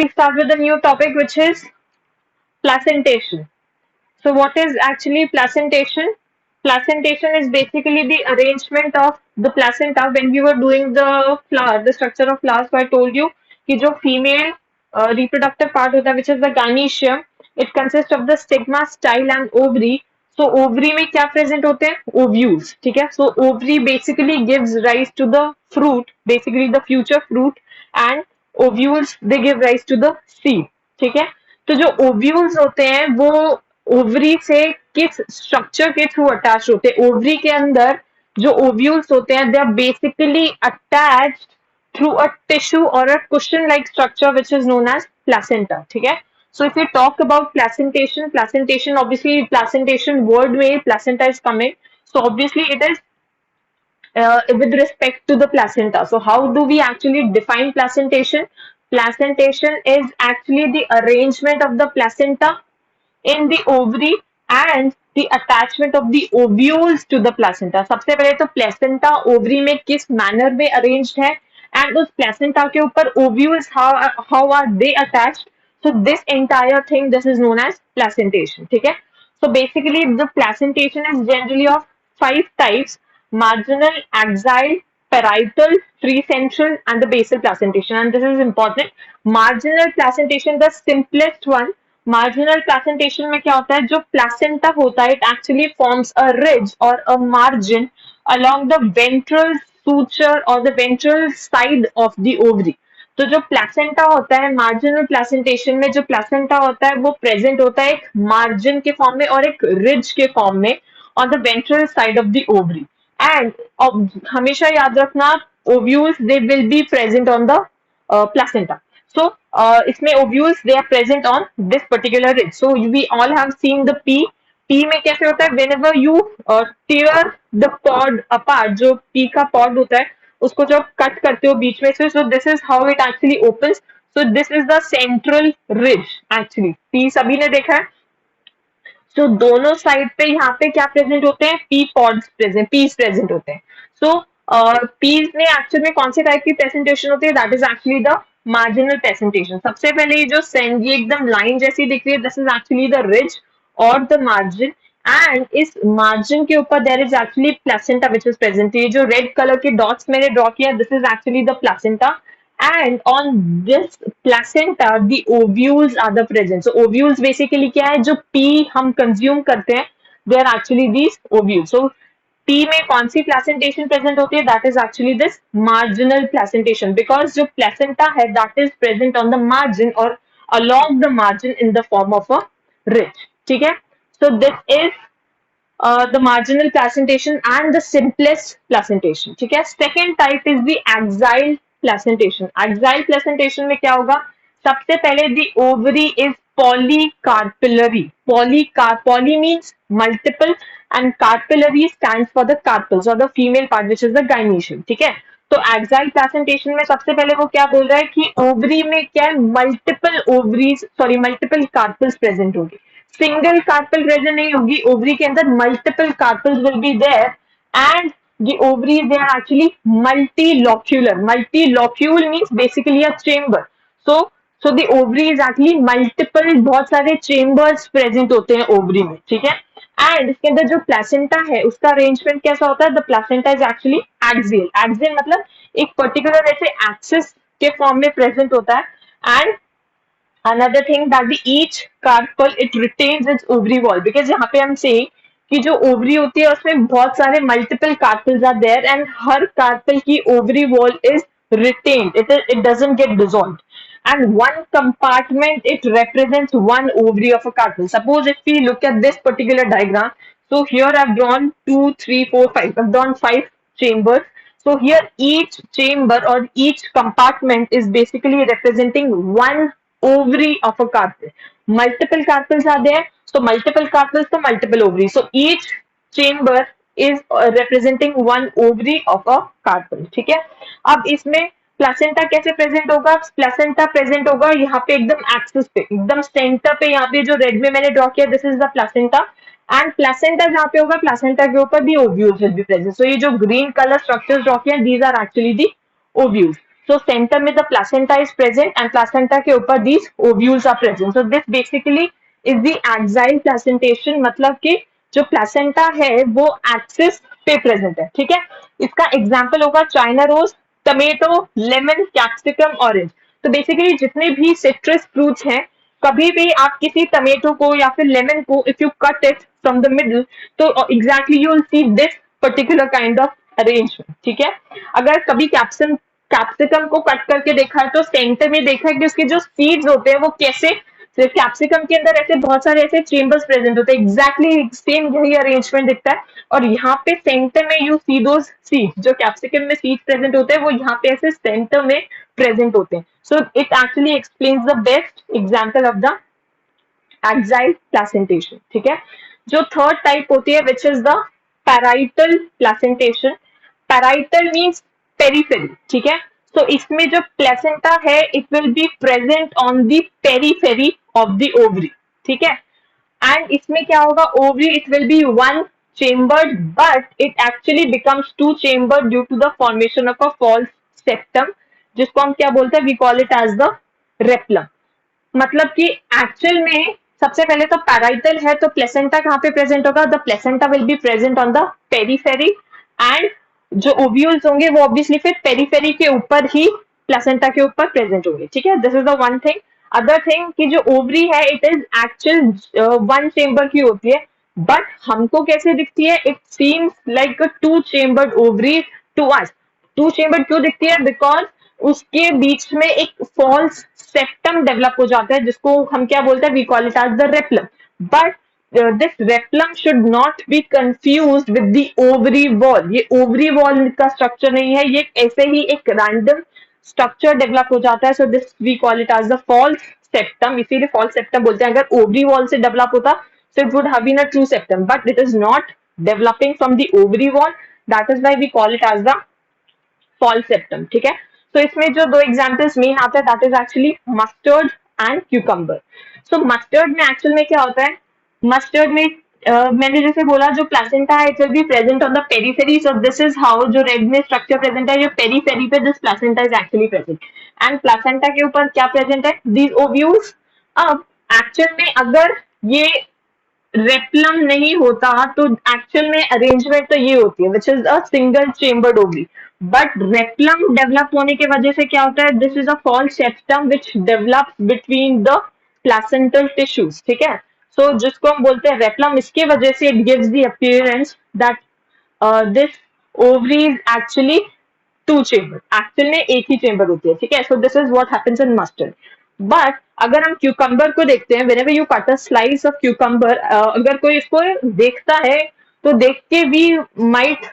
we start with a new topic, which is placentation. So, what is actually placentation? Placentation is basically the arrangement of the placenta when we were doing the flower, the structure of flowers. So, I told you कि जो female reproductive part होता है, which is the gynoecium, it consists of the stigma, style and ovary. So, ovary में क्या present होते हैं? Ovules, ठीक है? So, ovary basically gives rise to the fruit, basically the future fruit, and ovules they give rise to the seed, ठीक है? तो जो ओव्यूल्स होते हैं वो ओवरी से किस स्ट्रक्चर के थ्रू अटैच होते हैं? ओवरी के अंदर जो ओव्यूल्स होते हैं they are basically attached through a tissue और a cushion like structure which is known as placenta, ठीक है? So if we talk about placentation, obviously placentation word way placenta is coming. So obviously it is with respect to the placenta. So how do we actually define placentation? Placentation is actually the arrangement of the placenta in the ovary and the attachment of the ovules to the placenta. सबसे पहले तो placenta ovary में किस manner में arranged है and उस placenta के ऊपर ovules how are they attached. So this entire thing this is known as placentation. ठीक है? So basically the placentation is generally of 5 types: marginal, axial, parietal, precentral, and the basal placentation. And this is important. Marginal placentation, the simplest one. Marginal placentation में क्या होता है? जो placenta होता है, it actually forms a ridge or a margin along the ventral suture or the ventral side of the ovary. तो जो placenta होता है मार्जिनल प्लेसेंटेशन में जो प्लेसेंटा होता है वो प्रेजेंट होता है एक मार्जिन के फॉर्म में और एक रिज के फॉर्म में on the ventral side of the ovary and हमेशा याद रखना ovules they will be present on the placenta. So इसमें ovules they are present on this particular ridge. So we all have seen the P. P में कैसे होता है? Whenever you tear the pod apart, जो P का pod होता है उसको जब कट करते हो बीच में से, so this is how it actually opens. So this is the central ridge actually. P सभी ने देखा है. सो दोनों साइड पे यहाँ पे क्या प्रेजेंट होते हैं? Pea pods present, peas present होते हैं. सो पीस में एक्चुअल में कौन से टाइप की प्रेजेंटेशन होती है? That is actually the marginal presentation. सबसे पहले ये जो सेंड ये एकदम लाइन जैसी दिख रही है, this is actually the ridge और द मार्जिन एंड इस मार्जिन के ऊपर there is actually placenta which is present. ये जो रेड कलर के डॉट्स मैंने ड्रॉ किया, this is actually the placenta. And on this placenta the ovules are the present. So ovules basically क्या है? जो P हम consume करते हैं they are actually these ovules. So P में कौन सी placentation present होती है? That is actually this marginal placentation because जो placenta है that is present on the margin or along the margin in the form of a ridge. ठीक है? So this is the marginal placentation and the simplest placentation. ठीक है? Second type is the axial placentation. Axial placentation में क्या होगा? सबसे पहले the ovary is polycarpillary. Poly means multiple and carpillary stands for the carpels or the female part which is the gynoecium. ठीक है? तो एक्साइल प्लेसेंटेशन में सबसे पहले वो क्या बोल रहा है कि ओवरी में क्या है? मल्टीपल कार्पल्स प्रेजेंट होगी. सिंगल कार्पल प्रेजेंट नहीं होगी. ओवरी के अंदर multiple carpels will be there and the ovaries they are actually multilocular. Multilocule means basically a chamber. So the ovary is actually multiple, बहुत सारे chambers present होते हैं ovary में, ठीक है? एंड इसके अंदर जो प्लेसेंटा है उसका अरेंजमेंट कैसा होता है? The placenta is actually axial. Axial मतलब एक पर्टिकुलर ऐसे एक्सिस के फॉर्म में प्रेजेंट होता है and another thing that the each carpel it retains its ovary wall because यहाँ पे हम saying कि जो ओवरी होती है उसमें बहुत सारे multiple carpels are there and हर कार्पल की ovary wall is retained. It doesn't get dissolved. And one compartment it represents one ovary of a carpel. Suppose if we look at this particular diagram, so here I've drawn 2, 3, 4, 5. I've drawn 5 chambers. So here each chamber or each compartment is basically representing one ovary of a carpel. Multiple carpels are there. So multiple carpels, so multiple ovaries. So each chamber is representing one ovary of a carpel. ठीक है? अब इसमें placenta कैसे present होगा? Placenta present होगा यहाँ पे एकदम एक्सिस पे, एकदम सेंटर पे. यहाँ पे जो रेड में मैंने ड्रॉ किया this is the placenta and placenta जहाँ पे होगा प्लेसेंटा के ऊपर the ovules will be present. So ये जो ग्रीन कलर स्ट्रक्चर्स ड्रॉ किया these are actually the ovules. So center में the placenta is present and placenta के ऊपर these ovules are present. So this basically is the axile placentation, मतलब कि जो placenta है वो axis पे present है, ठीक है. इसका example होगा China rose, tomato, lemon, capsicum, orange. तो बेसिकली जितने भी सिट्रस फ्रूट्स हैं, कभी भी आप किसी टमेटो को या फिर लेमन को if you cut it from the middle, तो exactly you will see this particular kind of arrangement, ठीक है. अगर कभी कैप्सिकम को कट करके देखा है तो सेंटर में देखा है कि उसके जो सीड्स होते हैं वो कैसे, कैप्सिकम के अंदर ऐसे बहुत सारे ऐसे चेम्बर्स प्रेजेंट होते हैं, एग्जैक्टली सेम यही अरेंजमेंट दिखता है. और यहाँ पे सेंटर में यू सी दोज सीड्स, जो कैप्सिकम में सीड्स प्रेजेंट होते हैं वो यहाँ पे ऐसे सेंटर में प्रेजेंट होते हैं. So it actually explains the best example of the axile placentation, ठीक है. जो थर्ड टाइप होती है which is the parietal placentation. Parietal means periphery, ठीक है. तो इसमें जो प्लेसेंटा है it will be present on the periphery of the ovary, ठीक है. एंड इसमें क्या होगा, ovary it will be one chambered but it actually becomes two chambered due to the formation of a false septum, जिसको हम क्या बोलते हैं, we call it as the replum. मतलब कि एक्चुअल में सबसे पहले तो पैराइटल है तो प्लेसेंटा कहाँ पे प्रेजेंट होगा, the placenta will be present on the periphery and जो ओव्यूल्स होंगे वो ऑब्वियसली फिर पेरीफेरी के ऊपर ही प्लेसेंटा के ऊपर प्रेजेंट होंगे, ठीक है. This is the one thing. Other thing कि जो ओवरी है it is actual one chamber की होती है, बट हमको कैसे दिखती है, it seems like a two chambered ovary to us. Two chambered क्यों दिखती है, बिकॉज उसके बीच में एक फॉल्स सेप्टम डेवलप हो जाता है जिसको हम क्या बोलते हैं, we call it as the replum. But this replum should not be confused with the ovary wall. ये ओवरी वॉल का स्ट्रक्चर नहीं है, ये ऐसे ही एक रैंडम स्ट्रक्चर डेवलप हो जाता है. So this we call it as the false septum. इसीलिए फॉल्स सेप्टम बोलते हैं. अगर ओवरी वॉल से डेवलप होता so it would have been a true septum, but it is not developing from the ovary wall. That is why we call it as the false septum, ठीक है. तो इसमें जो दो एग्जाम्पल्स मेन आते हैं that is actually mustard and cucumber. So mustard में actual में क्या होता है, मस्टर्ड में मैंने जैसे बोला जो प्लेसेंटा है it will be present on the periphery. So this is how जो रेड में स्ट्रक्चर प्रेजेंट है, जो पेरीफेरी पे this placenta is actually present and placenta के ऊपर क्या प्रेजेंट है, दीज ओव्यूल्स. अब एक्चुअल में अगर ये रेप्लम नहीं होता तो एक्चुअल में अरेंजमेंट तो ये होती है which is a single chambered ovary. But replum develop होने की वजह से क्या होता है, this is a false septum which develops between the placental tissues, ठीक है. सो जिसको हम बोलते हैं रेप्लम, इसके वजह से it gives the appearance that this ovary is actually two chamber. Actual में एक ही चेम्बर होती है, ठीक है. So this is what happens in mustard. But अगर हम क्यूकम्बर को देखते हैं, whenever you cut a slice of cucumber, अगर कोई इसको देखता है तो देख के भी might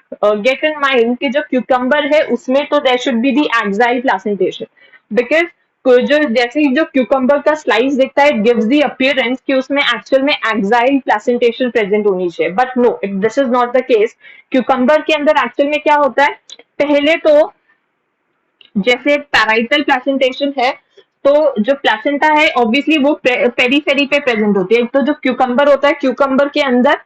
get in mind कि जो cucumber है उसमें तो there should be the axile placentation, because जो जैसे ही जो cucumber का slice देखता है it gives the appearance कि उसमें actual में axile placentation present होनी चाहिए, but no, this is not the case. cucumber के अंदर actual में क्या होता है, पहले तो जैसे पैराइटल प्लेसेंटेशन है तो जो प्लेसेंटा है ऑब्वियसली वो पेरीफेरी पे प्रेजेंट होती है. तो जो क्यूकम्बर होता है, क्यूकम्बर के अंदर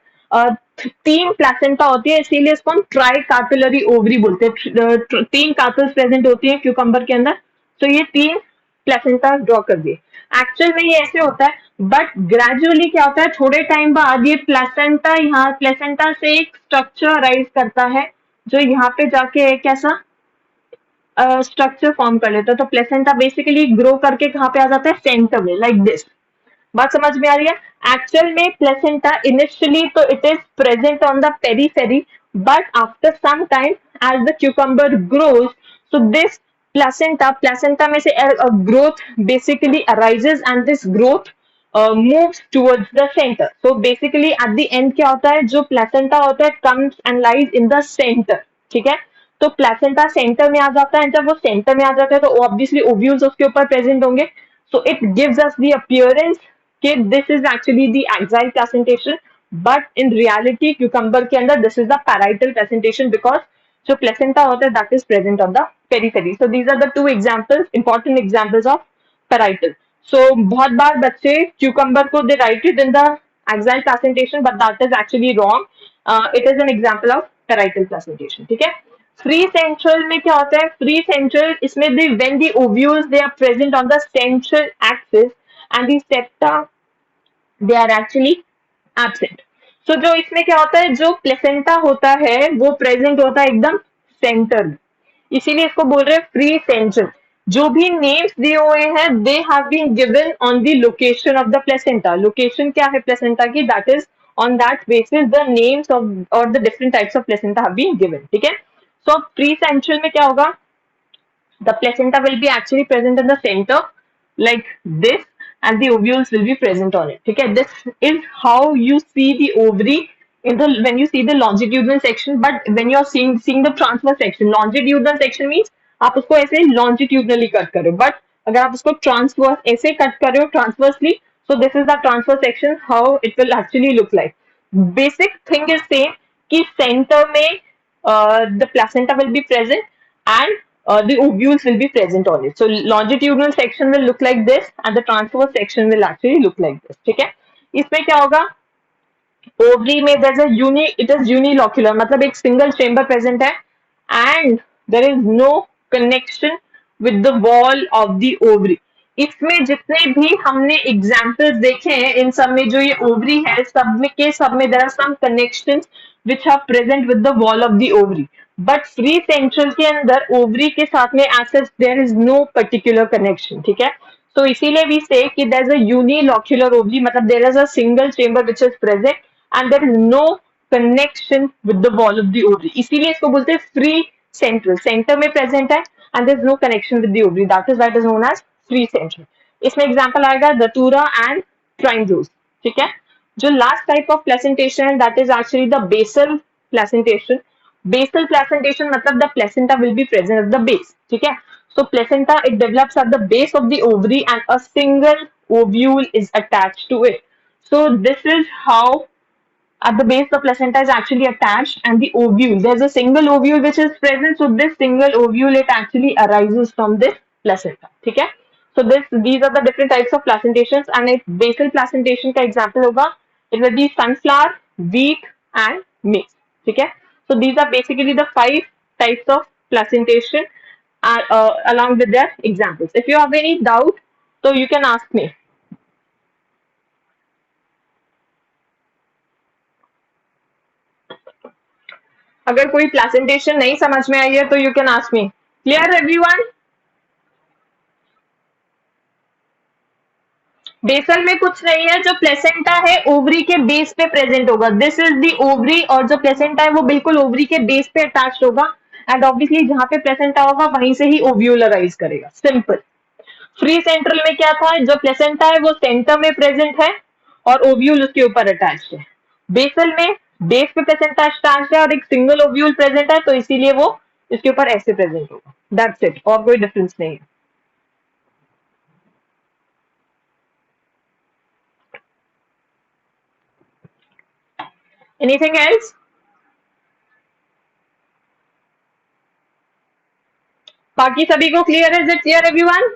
तीन प्लेसेंटा होती है, इसीलिए इसको हम ट्राई कार्पिलरी ओवरी बोलते हैं. तीन कार्पल्स प्रेजेंट होती है क्यूकम्बर के अंदर. तो ये तीन प्लेसेंटा ड्रॉ कर दिए. एक्चुअल में ये ऐसे होता है, बट ग्रेजुअली क्या होता है, थोड़े टाइम बाद ये प्लेसेंटा यहाँ प्लेसेंटा से एक स्ट्रक्चर राइज करता है जो यहाँ पे जाके एक ऐसा स्ट्रक्चर फॉर्म कर लेता है. तो प्लेसेंटा बेसिकली ग्रो करके कहाँ पे आ जाता है, सेंटर में, लाइक दिस. बात समझ में आ रही है. एक्चुअल में प्लेसेंटा इनिशियली तो it is present on the periphery, but after some time as the cucumber grows, so this placenta में से growth basically arises and this growth moves towards the centre. So basically at the end क्या होता है, जो placenta होता है comes and lies in the centre, ठीक है. तो प्लेसेंटा सेंटर में आ जाता है, जब वो सेंटर में आ जाता है तो ऑब्वियसली ओव्यूल्स उसके ऊपर प्रेजेंट होंगे. So it gives us the appearance कि this is actually the axile placentation, but in reality cucumber के अंदर this is the parietal placentation, because जो प्लेसेंटा होता है that is present on the periphery. So these are the two examples, important examples of parietal. So बहुत बार बच्चे cucumber को they write it in the axile placentation, but that is actually wrong. It is an example of parietal placentation, ठीक है. Free central में क्या होता है? फ्री सेंट्रल इसमें when the ovules they are present on the central axis and the septa they are actually absent. So जो इसमें क्या होता है, जो प्लेसेंटा होता है वो प्रेजेंट होता है एकदम सेंटर में, इसीलिए इसको बोल रहे हैं फ्री सेंट्रल. जो भी नेम्स दिए हुए हैं they have been given on the location of the placenta. Location क्या है प्लेसेंटा की, that is on that basis the names of or the different types of placenta have been given. ठीक है. सो प्री सेंट्रल में क्या होगा, the placenta will be actually present in the center like this, and the ovules will be present on it. Okay, this is how you see the ovary in the when you see the longitudinal section. But when you are seeing the transverse section, longitudinal section means आप उसको ऐसे longitudinally cut करो, but अगर आप उसको transverse ऐसे cut कर रहे हो transversely, so this is the transverse section how it will actually look like. Basic thing is same कि center में the placenta will be present and the ovules will be present on it. So longitudinal section will look like this and the transverse section will actually look like this. ठीक है. इसमें क्या होगा, ovary में there's a it is unilocular, मतलब एक single chamber present है and there is no connection with the wall of the ovary. इसमें जितने भी हमने एग्जाम्पल्स देखे हैं इन सब में जो ये ओवरी है सब में there are some connection which are present with the wall of the ovary. But free central के अंदर ओवरी के साथ में as there is no particular connection. ठीक है. तो इसीलिए वी से कि there is a unilocular ovary, मतलब there is a single chamber which is present and there is no connection with the wall of the ovary. इसीलिए इसको बोलते हैं free central. Center में present है and there is no connection with the ovary. That is why it is known as free central. इसमें example आएगा datura and primrose. ठीक है. जो last type of placentation है that is actually the basal placentation. Basal placentation मतलब the placenta will be present at the base. ठीक है. So placenta it develops at the base of the ovary and a single ovule is attached to it. So this is how at the base the placenta is actually attached and the ovule, there's a single ovule which is present, so this single ovule it actually arises from this placenta. Okay. So these are the different types of placentations and if basal placentation का example होगा it will be sunflower, wheat and maize. Okay. So these are basically the 5 types of placentation along with their examples. If you have any doubt so you can ask me. अगर कोई placentation नहीं समझ में आई है तो you can ask me. Clear everyone? Basal में कुछ नहीं है, जो प्लेसेंटा है ओवरी के बेस पे प्रेजेंट होगा. दिस इज दी ओवरी और जो प्लेसेंटा है वो बिल्कुल ओवरी के बेस पे अटैच होगा एंड ऑब्वियसली जहां पे प्लेसेंटा होगा वहीं से ही ओव्यूल अराइज करेगा. सिंपल. फ्री सेंट्रल में क्या था, जो प्लेसेंटा है वो सेंटर में प्रेजेंट है और ओव्यूल उसके ऊपर अटैच है. बेसल में बेस पे प्लेसेंटा अटैच है और एक सिंगल ओव्यूल प्रेजेंट है तो इसीलिए वो इसके ऊपर ऐसे प्रेजेंट होगा. दैट्स इट, और कोई डिफरेंस नहीं है. Anything else? बाकी सभी को क्लियर है? Is it clear everyone?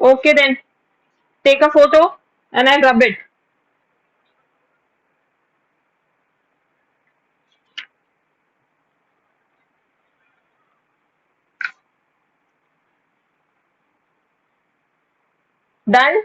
Okay then, take a photo and I'll rub it. Done?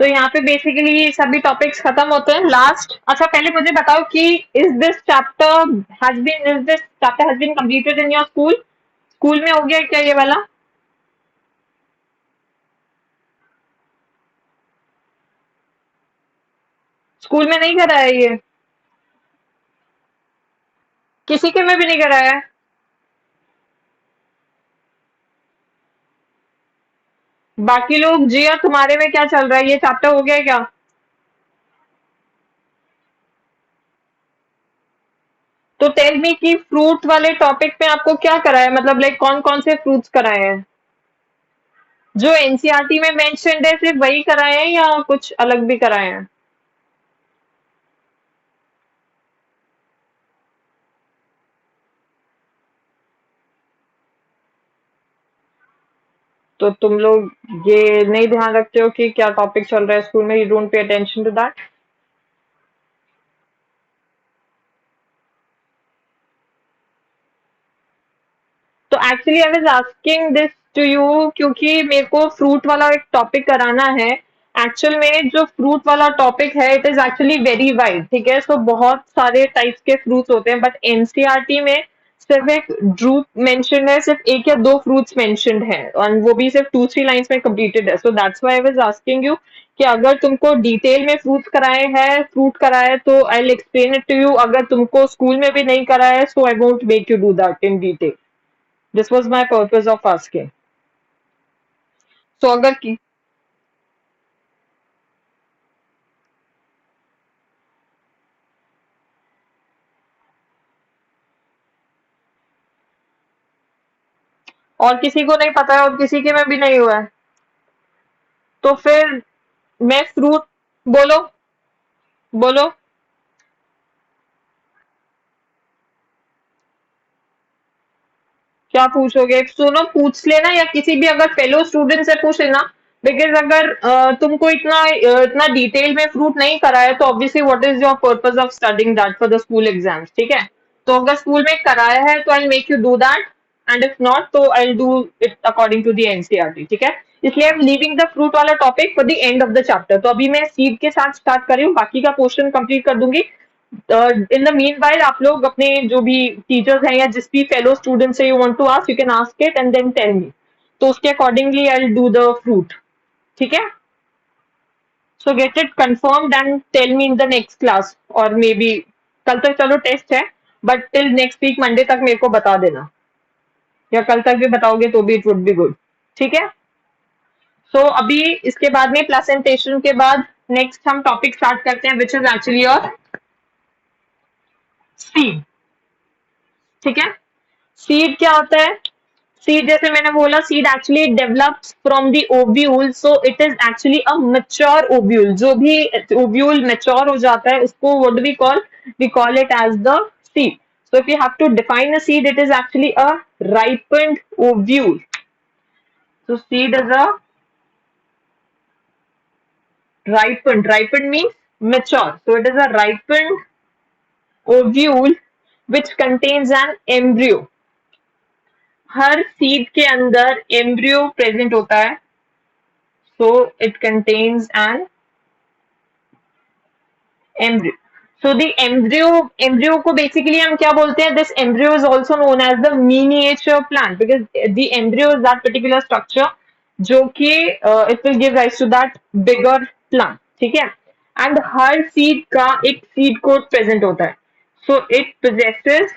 तो यहाँ पे बेसिकली सभी टॉपिक्स खत्म होते हैं. लास्ट, अच्छा पहले मुझे बताओ कि is this chapter has been completed in your school? School में हो गया क्या ये वाला? स्कूल में नहीं कराया ये? किसी के में भी नहीं कराया? बाकी लोग जिया, तुम्हारे में क्या चल रहा है? ये चैप्टर हो गया क्या? तो टेल मी कि फ्रूट वाले टॉपिक पे आपको क्या कराया है, मतलब लाइक कौन कौन से फ्रूट्स कराए हैं? जो एनसीईआरटी में मेंशन्ड है सिर्फ वही कराए हैं या कुछ अलग भी कराए हैं? तो तुम लोग ये नहीं ध्यान रखते हो कि क्या टॉपिक चल रहा है स्कूल में? You don't pay attention to that? तो actually I was asking this to you क्योंकि मेरे को फ्रूट वाला एक टॉपिक कराना है। एक्चुअल में जो फ्रूट वाला टॉपिक है it is actually very wide, ठीक है? सो बहुत सारे टाइप्स के फ्रूट्स होते हैं, बट एनसीईआरटी में सिर्फ एक ड्रूप मेंशन है, सिर्फ एक या दो फ्रूट्स मेंशन्ड है, और वो भी सिर्फ 2-3 लाइंस में कंप्लीटेड है। So that's why I was asking you कि अगर तुमको डिटेल में फ्रूट्स कराए हैं, फ्रूट कराया है, तो I will explain it to you. अगर तुमको स्कूल में भी नहीं कराया है, so I won't make you do that in detail. This was my purpose of asking. So अगर की और किसी को नहीं पता है और किसी के में भी नहीं हुआ है, तो फिर मैं फ्रूट बोलो, बोलो। क्या पूछोगे? सुनो, पूछ लेना या किसी भी अगर फेलो स्टूडेंट से पूछ लेना। बिकॉज अगर तुमको इतना डिटेल में फ्रूट नहीं करा है, तो obviously what is your purpose of studying that for the school exams, ठीक है? तो अगर स्कूल में कराया है तो I make you do that, and if not तो I do it according to the NCERT, ठीक है? इसलिए I am leaving the fruit वाला topic for the end of the chapter. तो अभी मैं सीड के साथ स्टार्ट कर रही हूँ, बाकी का पोर्शन कंप्लीट कर दूंगी। इन द मीन वाइल आप लोग अपने जो भी टीचर्स हैं या जिस भी फेलो स्टूडेंट से you want to ask, you can ask it and then tell me. तो उसके accordingly I will do the fruit, ठीक है? So get it confirmed and tell me in the next class, और maybe कल तक, चलो test है, but till next week Monday तक मेरे को बता देना, या कल तक भी बताओगे तो भी इट वुड बी गुड, ठीक है? सो अभी इसके बाद में प्लेसेंटेशन के बाद नेक्स्ट हम टॉपिक स्टार्ट करते हैं, which is actually your seed, ठीक है? सीड क्या होता है? सीड, जैसे मैंने बोला, seed actually develops from the ovule, so it is actually a mature ovule. जो भी ओव्यूल मैच्योर हो जाता है उसको what do we call it as the seed. So if you have to define a seed, it is actually a ripened ovule. So seed is a ripened means mature. So it is a ripened ovule which contains an embryo. Her seed के अंदर embryo present होता है, so it contains an embryo. So the embryo को basically हम क्या बोलते हैं? This embryo is also known as the miniature plant, because the embryo is that particular structure जो कि it will give rise to that bigger plant, ठीक है? And her seed का एक seed coat present होता है, so it possesses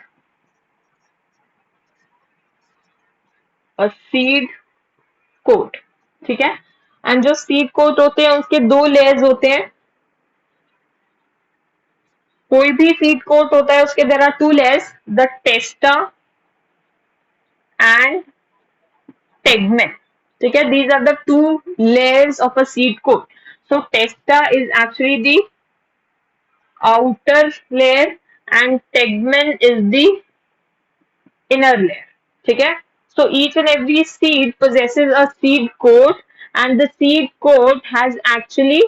a seed coat, ठीक है? एंड जो सीड कोट होते हैं उसके दो लेयर्स होते हैं। कोई भी सीड कोट होता है उसके there are two layers, the testa and tegmen, ठीक है? These are the two layers of a seed coat. So testa is actually the outer layer and tegmen is the inner layer, ठीक है? So each and every seed possesses a seed coat, and the seed coat has actually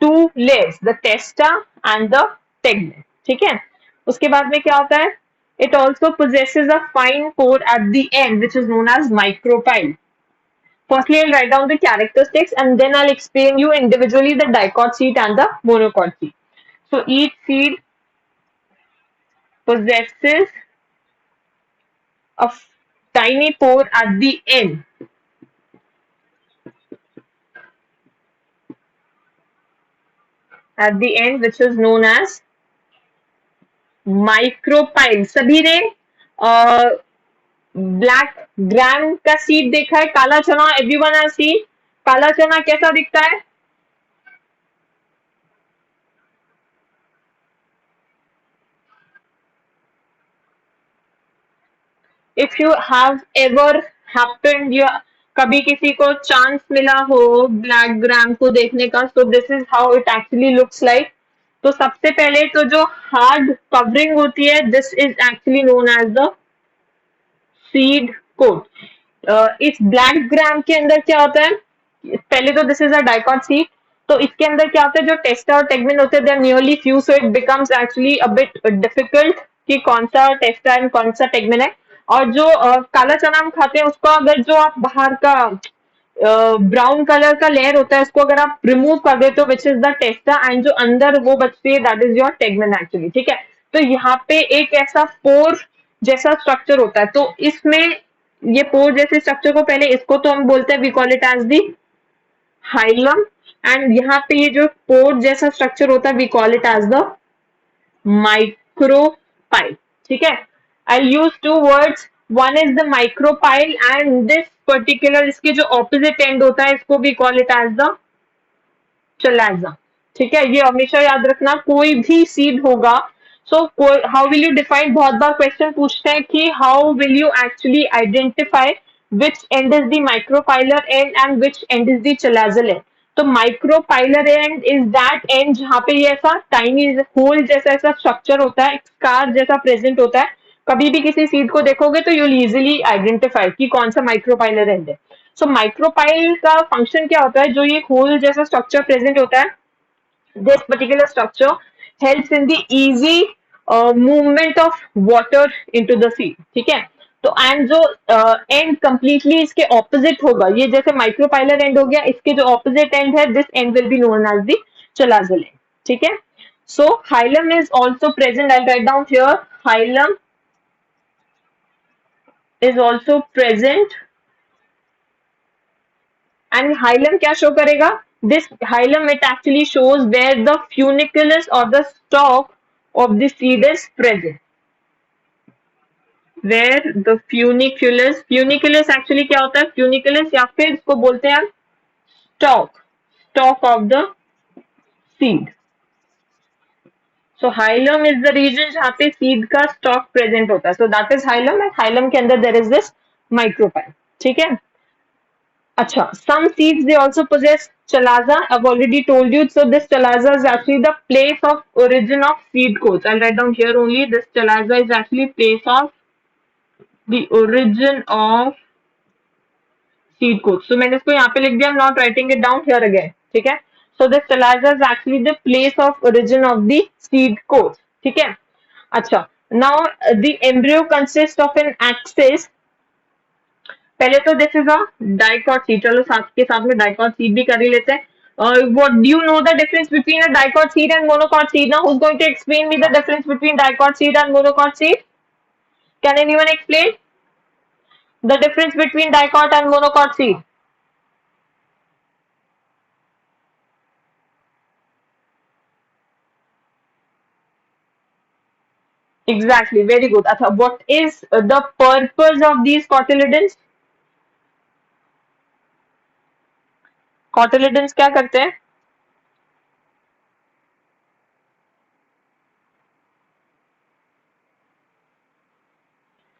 two layers, the testa and the tegmen, ठीक है? उसके बाद में क्या होता है? It also possesses a fine pore at the end, which is known as micropyle. Firstly, I'll write down the characteristics and then I'll explain you individually the dicot seed and the monocot seed. So each seed possesses a tiny pore at the end, which is known as micropyle. सभी ने black gram का seed देखा है, काला चना, everyone has seen. काला चना कैसा दिखता है? If you have ever happened या कभी किसी को चांस मिला हो ब्लैक ग्राम को देखने का, so this is how it actually looks like. तो सबसे पहले तो जो हार्ड कवरिंग होती है, this is actually known as the seed coat. इस ब्लैक ग्राम के अंदर क्या होता है? पहले तो this is a dicot seed. तो इसके अंदर क्या होता है, जो टेस्टा और टेगमेन होते हैं they are nearly few, so it becomes actually a bit difficult कि कौन सा टेस्टा एंड कौन सा टेगमेन है. और जो काला चना हम खाते हैं उसको अगर जो आप बाहर का ब्राउन कलर का लेयर होता है उसको अगर आप रिमूव कर देते हो विच इज द टेस्टा, एंड जो अंदर वो बचती है that is your tegmen actually. ठीक है. तो यहाँ पे एक ऐसा पोर जैसा स्ट्रक्चर होता है. तो इसमें ये पोर जैसे स्ट्रक्चर को पहले इसको तो हम बोलते हैं we call it as the hilum. And यहाँ पे ये जो पोर जैसा स्ट्रक्चर होता है we call it as the micropyle. ठीक है. I use two words. One is the micropyle and this particular इसके जो ऑपोजिट एंड होता है इसको भी call it as the chalaza. ठीक है. ये हमेशा याद रखना कोई भी सीड होगा. So how will you define, बहुत बार क्वेश्चन पूछते हैं कि how will you actually identify which end is the micropylar end end which end is the chalazal end. तो micropylar end is that end जहां पे ये ऐसा टाइनी होल जैसा ऐसा स्ट्रक्चर होता है, स्कार जैसा प्रेजेंट होता है. कभी भी किसी सीड को देखोगे तो यूल इजिली आइडेंटिफाई कि कौन सा माइक्रोपाइलर एंड है. सो माइक्रोपाइल का फंक्शन क्या होता है, जो ये होल जैसा स्ट्रक्चर प्रेजेंट होता है, this particular structure helps in the easy movement of water into the seed. ठीक है. तो एंड जो एंड कंप्लीटली इसके ऑपोजिट होगा, ये जैसे माइक्रोपाइलर एंड हो गया, इसके जो ऑपोजिट एंड है this end will be known as the chalazal end. ठीक है. So hilum is also present. I write down here hilum is also present. And hilum क्या शो करेगा? This hilum it actually shows where the funiculus और the stalk of the seed is present. Where the funiculus, funiculus actually क्या होता है? Funiculus या फिर इसको बोलते हैं stalk, stalk of the seed. So hilum is the region जहां पे सीड का स्टॉक प्रेजेंट होता है. So that is hilum and hilum के अंदर देयर इज दिस माइक्रोपाइल. ठीक है. Acha, some seeds they also possess chalaza. I've already told you. So this chalaza is actually the place of origin of seed coats. I'll write down here only. This chalaza is actually place of the origin of seed coats. So मैंने इसको यहाँ पे लिख दिया. I'm not writing it down here again. ठीक है. So this chalaza is actually the place of origin of the seed coats. ठीक है. अच्छा. Now the embryo consists of an axis. पहले तो this is a dicot seed. चलो साथ के साथ में डाइकॉट सीड भी कर ही लेते हैं. What do you know the difference between a dicot seed and monocot seed? Now, who's going to explain me the difference between dicot seed and monocot seed? Can anyone explain the difference between dicot and monocot seed? Exactly, very good. Acha, what is the purpose of these cotyledons? Cotyledons क्या करते हैं?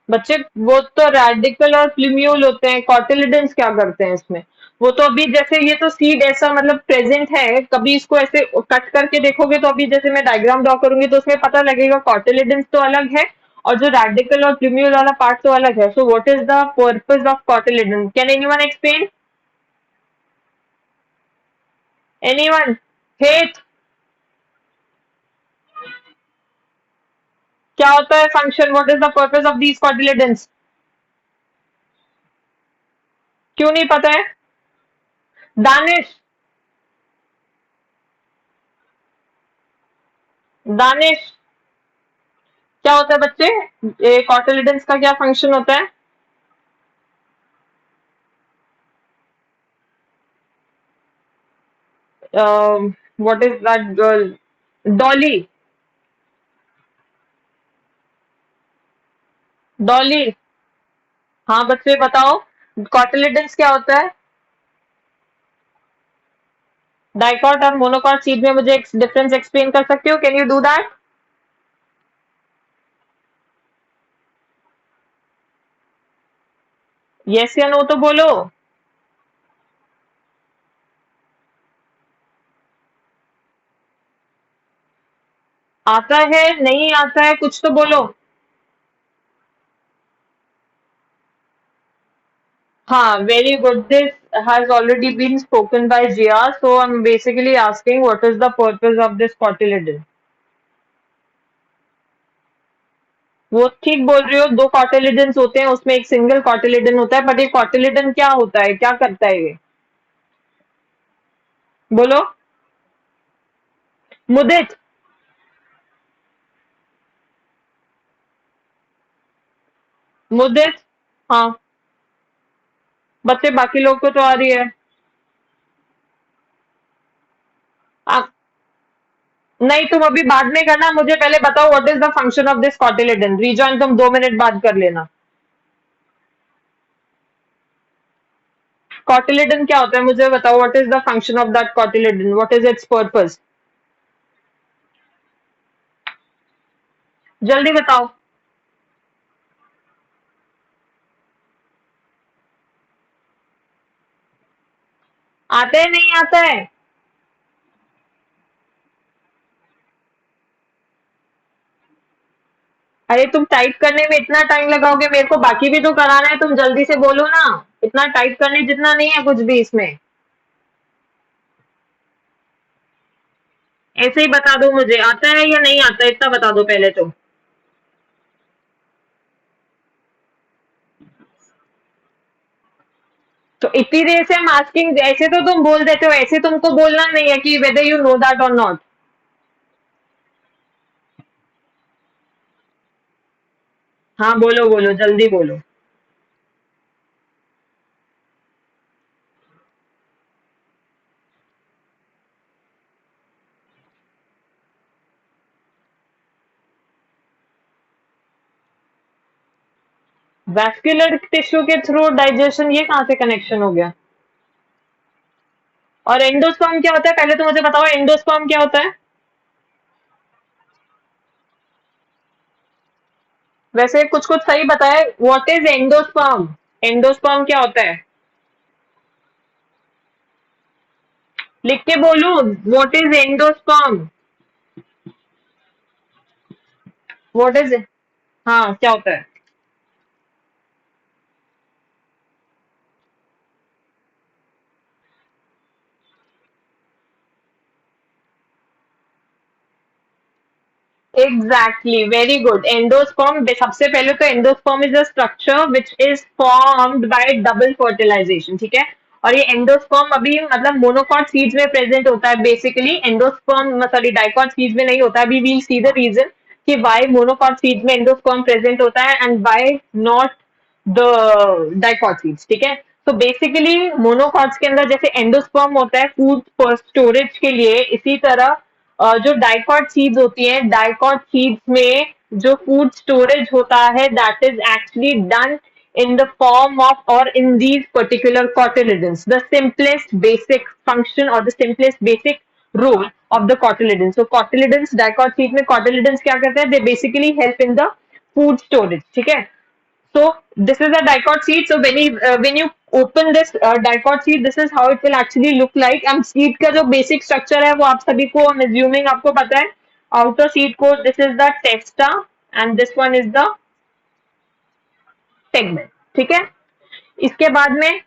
बच्चे वो तो radical और plumule होते हैं. Cotyledons क्या करते हैं इसमें? वो तो अभी जैसे ये तो सीड ऐसा मतलब प्रेजेंट है, कभी इसको ऐसे कट करके देखोगे तो अभी जैसे मैं डायग्राम ड्रॉ करूंगी तो उसमें पता लगेगा कॉटिलिडन्स तो अलग है और जो रेडिकल और प्लूम्यूल वाला पार्ट तो अलग है. So what is the purpose of cotyledon? Can anyone explain? Anyone? Hate? क्या होता है function? What is the purpose of these cotyledons? क्यों नहीं पता है? दानिश, दानिश क्या होता है बच्चे? ये कॉटिलिडन्स का क्या फंक्शन होता है? What is that girl? Dolly. Dolly. हाँ बच्चे बताओ, कॉटिलिडन्स क्या होता है? डाइकॉट और मोनोकॉट सीड में मुझे डिफरेंस एक्सप्लेन कर सकते हो? Can you do that? Yes या नो तो बोलो। आता है नहीं आता है, कुछ तो बोलो। हाँ, very good. This has already been spoken by Jia, so I'm basically asking what is the purpose of this cotyledon? वो ठीक बोल रही हो, दो कॉटिलिडन्स होते हैं, उसमें एक सिंगल कॉटिलिडन होता है, बट ये कॉटिलिडन क्या होता है, क्या करता है ये? बोलो। मुदित। मुदित। हाँ, बच्चे बाकी लोग को तो आ रही है। आ, नहीं, तुम अभी बाद में करना, मुझे पहले बताओ what is the function of this cotyledon. Rejoin तुम 2 मिनट बाद कर लेना। कॉटिलिडन क्या होता है मुझे बताओ, what is the function of that cotyledon, what is it's purpose? जल्दी बताओ। आता है नहीं आता है? अरे तुम टाइप करने में इतना टाइम लगाओगे, मेरे को बाकी भी तो कराना है, तुम जल्दी से बोलो ना। इतना टाइप करने जितना नहीं है कुछ भी इसमें। ऐसे ही बता दो मुझे, आता है या नहीं आता है, इतना बता दो पहले तो। तो इतनी देर से हम आस्किंग, ऐसे तो तुम बोल देते हो, ऐसे तुमको बोलना नहीं है कि वेदर यू नो दैट और नॉट। हाँ बोलो बोलो, जल्दी बोलो। वैस्कुलर टिश्यू के थ्रू डाइजेशन, ये कहाँ से कनेक्शन हो गया? और एंडोस्पर्म क्या होता है, पहले तो मुझे बताओ एंडोस्पर्म क्या होता है? वैसे कुछ कुछ सही बताए, व्हाट इज एंडोस्पर्म? एंडोस्पर्म क्या होता है? लिख के बोलूं, what is endosperm? What is, हाँ क्या होता है? Exactly, very good. एंडोस्पर्म, सबसे पहले तो endosperm is a structure which is formed by double fertilisation, ठीक है। और ये एंडोस्पर्म अभी मतलब मोनोकॉट सीड्स में प्रेजेंट होता है basically, endosperm sorry dicot seeds में नहीं होता। अभी वील सी द रीजन कि वाई मोनोकॉट सीड्स में एंडोस्पर्म प्रेजेंट होता है and why not the dicot seeds, ठीक है। तो बेसिकली मोनोकॉट्स के अंदर जैसे एंडोस्पर्म होता है फूड स्टोरेज के लिए, इसी तरह जो डाइकॉट सीड्स होती हैं, डाइकॉट सीड्स में जो फूड स्टोरेज होता है that is actually done in the form of or in these particular cotyledons, the simplest basic function or the simplest basic role of the cotyledons. So cotyledons, dicot seed में cotyledons क्या करते हैं, they basically help in the food storage, ठीक है। So this is a dicot seed. So when you open this dicot seed, this is how it will actually look like. And seed का जो basic structure है वो आप सभी को, I'm assuming आपको पता है। Outer seed coat, this is the testa and this one is the tegmen, ठीक है। इसके बाद में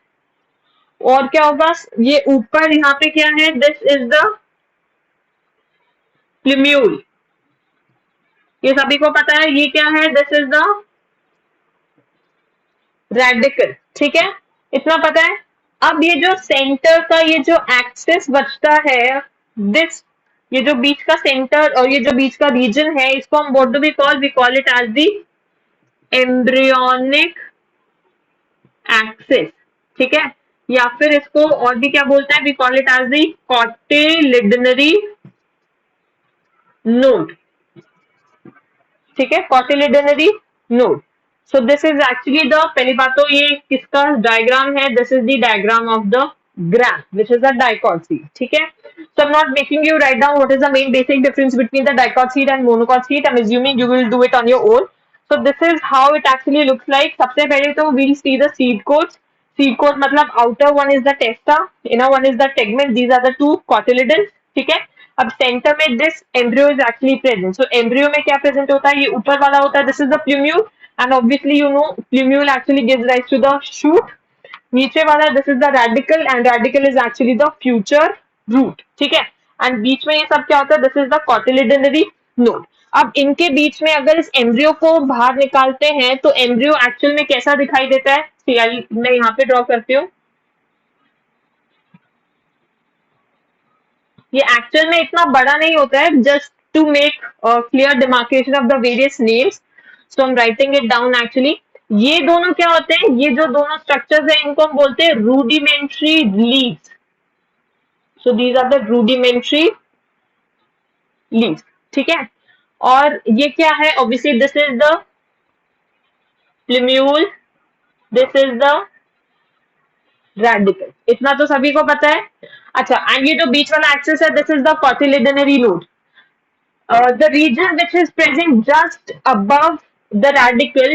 और क्या होगा, ये ऊपर यहाँ पे क्या है, दिस इज द प्लिम्यूल, ये सभी को पता है। ये क्या है, दिस इज द रेडिकल, ठीक है, इतना पता है। अब ये जो सेंटर का ये जो एक्सिस बचता है, दिस, ये जो बीच का सेंटर और ये जो बीच का रीजन है, इसको हम what do we call it as the embryonic axis, ठीक है। या फिर इसको और भी क्या बोलता है, we call it as the cotyledonary node, ठीक है, cotyledonary node. So this is actually the, पहली बात तो ये किसका डायग्राम है, this is the diagram of the gram, which is a dicot seed. Okay? So I'm not making you write down what is the main basic difference between the dicot seed and monocot seed. I'm assuming you will do it on your own. So this is how it actually looks like. सबसे पहले तो we'll see the seed coats. Seed coat मतलब outer one is the testa, inner one is the tegment. These are the two cotyledons. ठीक है? अब centre में this embryo is actually present. So embryo में क्या present होता है? ये ऊपर वाला होता है. This is the plumule, and obviously you know plumule actually gives rise to the shoot. नीचे वाला this is the radicle, and radicle is actually the future root. ठीक है, एंड बीच में ये सब क्या होता है? This is the cotyledonary node. अब इनके बीच में अगर इस एम्ब्रियो को बाहर निकालते हैं तो एम्ब्रियो एक्चुअल में कैसा दिखाई देता है? मैं यहाँ पे ड्रॉ करती हूँ. ये एक्चुअल में इतना बड़ा नहीं होता है, just to make clear demarcation of the various names. So I am writing it down. Actually ये दोनों क्या होते हैं? ये जो दोनों स्ट्रक्चर्स हैं इनको हम बोलते हैं rudimentary leaves. So these are the rudimentary leaves. ठीक है, और ये क्या है? Obviously this is the plumule, this is the radicle. इतना तो सभी को पता है. अच्छा, एंड ये जो बीच वाला एक्सिस है this is the cotyledonary node. The region which is present just above the radical,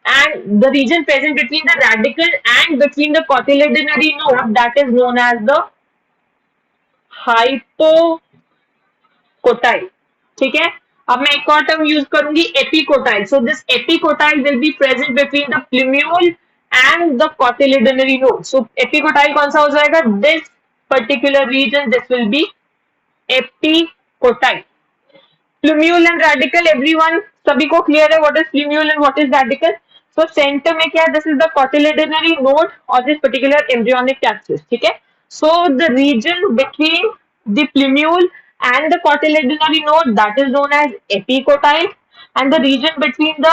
and the region present between the radical and between the cotyledonary node, that is known as the hypocotyle. ठीक है, अब मैं एक और term use करूंगी, epicotyl. So this epicotyl will be present between the plumule and the cotyledonary node. So epicotyl कौन सा हो जाएगा? This particular region, this will be epicotyl. Plumule and radicle, everyone सभी को क्लियर है what is plumule and what is radicle. So centre में क्या है? This is the cotyledonary node और दिस पर्टिकुलर एम्ब्रियोनिक एक्सिस. ठीक है, so the region between the plumule and the cotyledonary node, that is known as epicotyle, and the region between the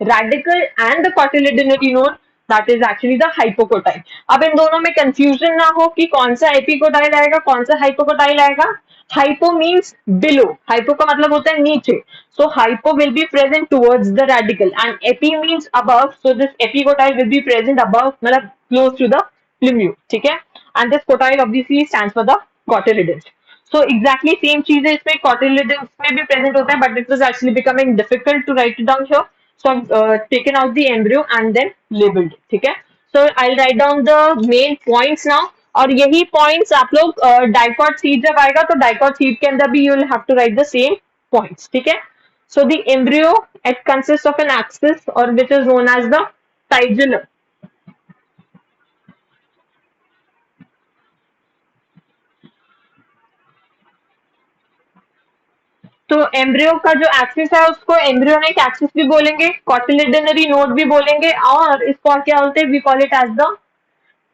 radical and the cotyledonary node, that is actually the hypocotyle. अब इन दोनों में confusion ना हो कि कौन सा epicotyl आएगा कौन सा हाइपोकोटाइल आएगा. हाइपो मीन्स बिलो, हाइपो का मतलब होता है नीचे. So hypo will be present towards the radicle and epi means above. So this epicotyl will be present above, मतलब क्लोज टू द प्लूम्यूल. ठीक है, and this cotyl obviously stands for the cotyledons. So exactly same चीज है इसमें, cotyledons में भी present होता है, but it was actually becoming difficult to write it down here. So I've taken out the embryo and then labeled it. ठीक है, so I'll write down the main points now. और यही points आप लोग dicot seed जब आएगा तो dicot seed के अंदर भी you will have to write the same points. ठीक है, so the embryo, it consists of an axis or which is known as the tigellum. तो एम्ब्रियो का जो एक्सिस है उसको एम्ब्रियोनिक एक्सिस भी बोलेंगे, कॉटिलिडनरी नोड भी बोलेंगे, और इसको क्या बोलते हैं? We call it as the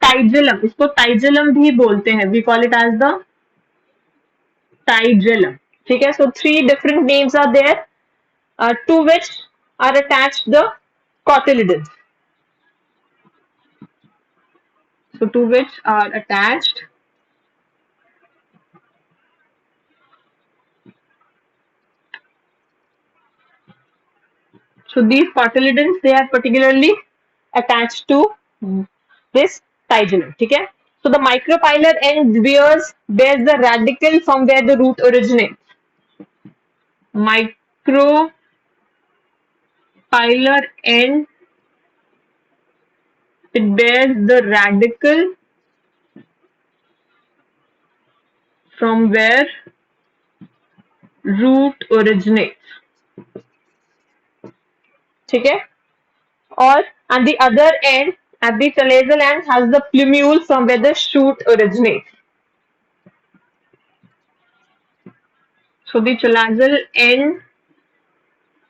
tigellum. इसको टाइजेलम भी बोलते हैं, we call it as the tigellum. ठीक है, so three different names are there to which are attached the cotyledons. So to which are attached so these cotyledons, they are particularly attached to this tigellum. ठीक है, so the micropylar end bears the radical from where the root originates. Micropylar end, it bears the radical from where root originates. ठीक है, और and the other end at the chalazal end has the plumule from where the shoot originates. So the chalazal end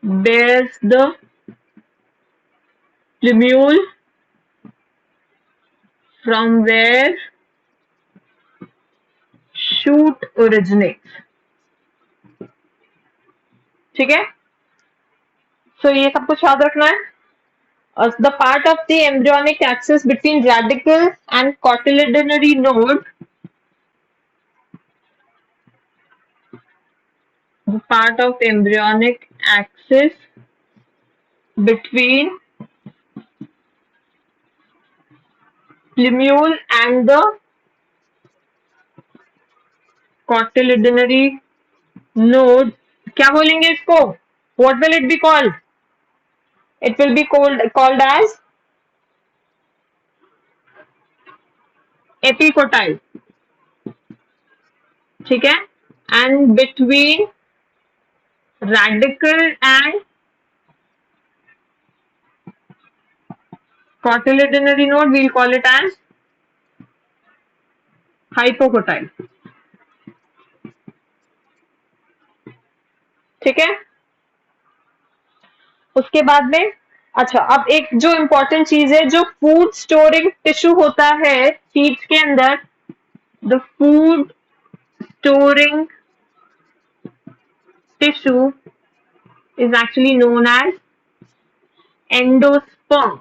bears the plumule from where shoot originates. ठीक है, so ये सब कुछ याद रखना है. The part of the embryonic axis between radical and cotyledonary node, the part of embryonic axis between plumule and the cotyledonary node, क्या बोलेंगे इसको? What will it be called? It will be called as epicotyle. ठीक है? And between radical and cotyledonary node, we'll call it as hypocotyle. ठीक है? उसके बाद में अच्छा, अब एक जो इम्पोर्टेंट चीज है, जो फूड स्टोरिंग टिश्यू होता है सीड्स के अंदर, the food storing tissue is actually known as endosperm,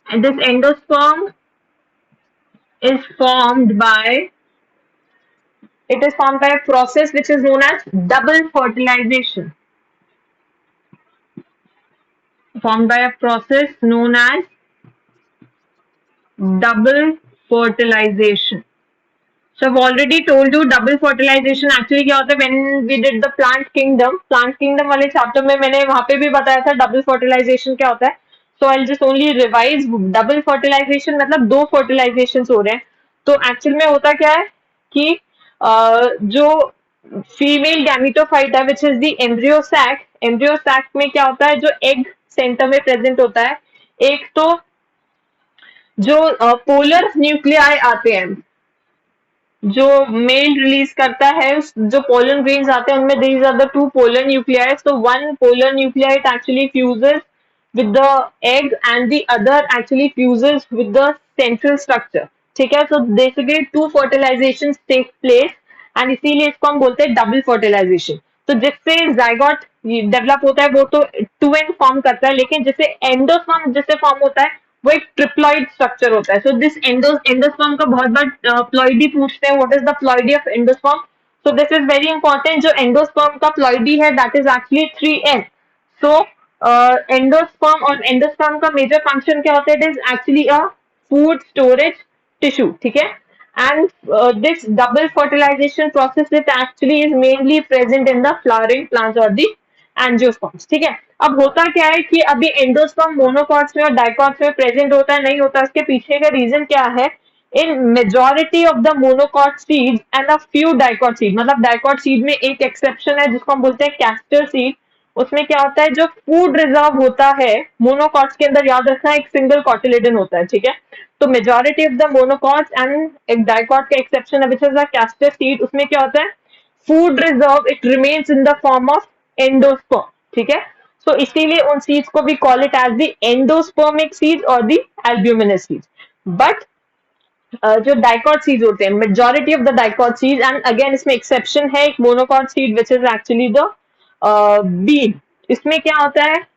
and this endosperm is formed by a process which is known as double fertilization, formed by a process known as double fertilization. So I've already told you double fertilization actually क्या होता है. When we did the plant kingdom वाले chapter में मैंने वहां पे भी बताया था double fertilization क्या होता है. So I'll just only revise. double fertilization मतलब दो fertilizations हो रहे हैं. तो actual में होता क्या है कि जो फीमेल गैमेटोफाइट है which is the embryo sac में क्या होता है, जो egg center में present होता है, एक तो जो पोलर न्यूक्लियाई आते हैं, जो मेल रिलीज करता है, जो पोलन ग्रेन्स आते हैं उनमें these are the two polar nuclei. So one polar nuclei actually fuses with the egg and the other actually fuses with the central structure. ठीक है? So basically two fertilizations take place and इसीलिए इसको हम बोलते हैं double fertilisation. तो जिससे zygote develop होता है वो तो 2n फॉर्म करता है, लेकिन जिससे एंडोस्पर्म जिससे फॉर्म होता है वो एक ट्रिप्लॉइड स्ट्रक्चर होता है. सो दिस एंडोस्पर्म का बहुत बार प्लॉइडी पूछते हैं, what is the ploidy of endosperm. So this is very important. जो एंडोस्पर्म का प्लॉइडी है that is actually 3n. So endosperm और एंडोस्पर्म का मेजर फंक्शन क्या होता है? It is actually a food storage tissue. ठीक है? And this double fertilization process it actually is mainly present in the flowering plants or the angiosperms. ठीक है? अब होता क्या है कि अभी एंडोस्पर्म मोनोकॉट्स में और डाइकॉट्स में प्रेजेंट होता है, नहीं होता, इसके पीछे का रीजन क्या है? In majority of the monocot seed and a few dicot seed, मतलब डाइकॉट सीड में एक एक्सेप्शन है जिसको हम बोलते हैं कैस्टर सीड. उसमें क्या होता है, जो फूड रिजर्व होता है मोनोकॉट्स के अंदर, याद रखना एक सिंगल कॉटिलेडन होता है. ठीक है? तो majority of the monocots and एक डाइकॉट का एक्सेप्शन है which is the castor seed, उसमें क्या होता है, food reserve it remains in the form of endosperm. ठीक है? सो इसीलिए उन सीड्स को भी call it as the endospermic seeds और द एल्ब्यूमिनस सीड्स. बट जो डाइकॉट सीड्स होते हैं, majority of the dicot seeds, and again इसमें एक्सेप्शन है एक monocot seed which is actually the bean. इसमें क्या होता है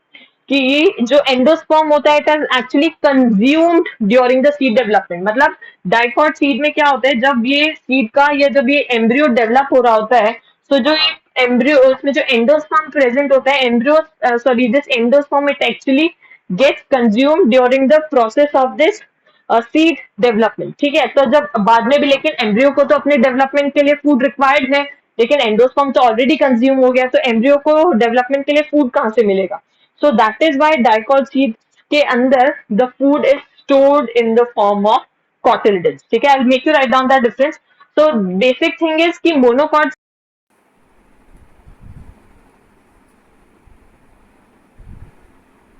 कि जो एंडोस्पर्म होता है it is actually consumed during the seed development. मतलब डाइकॉट सीड में क्या होता है, जब ये सीड का या जब ये एम्ब्रियो डेवलप हो रहा होता है, तो जो एम्ब्रियो उसमें जो एंडोस्पर्म प्रेजेंट होता है, embryo sorry this endosperm it actually gets consumed during the process of this seed development. ठीक है? तो जब बाद में भी, लेकिन एम्ब्रियो को तो अपने डेवलपमेंट के लिए फूड रिक्वायर्ड है, लेकिन एंडोस्पर्म तो ऑलरेडी कंज्यूम हो गया, तो एम्ब्रियो को डेवलपमेंट के लिए फूड कहाँ से मिलेगा? So that is why dicot seeds के अंदर the food is stored in the form of cotyledons. ठीक है? I'll make you write down that difference. So basic thing is कि monocot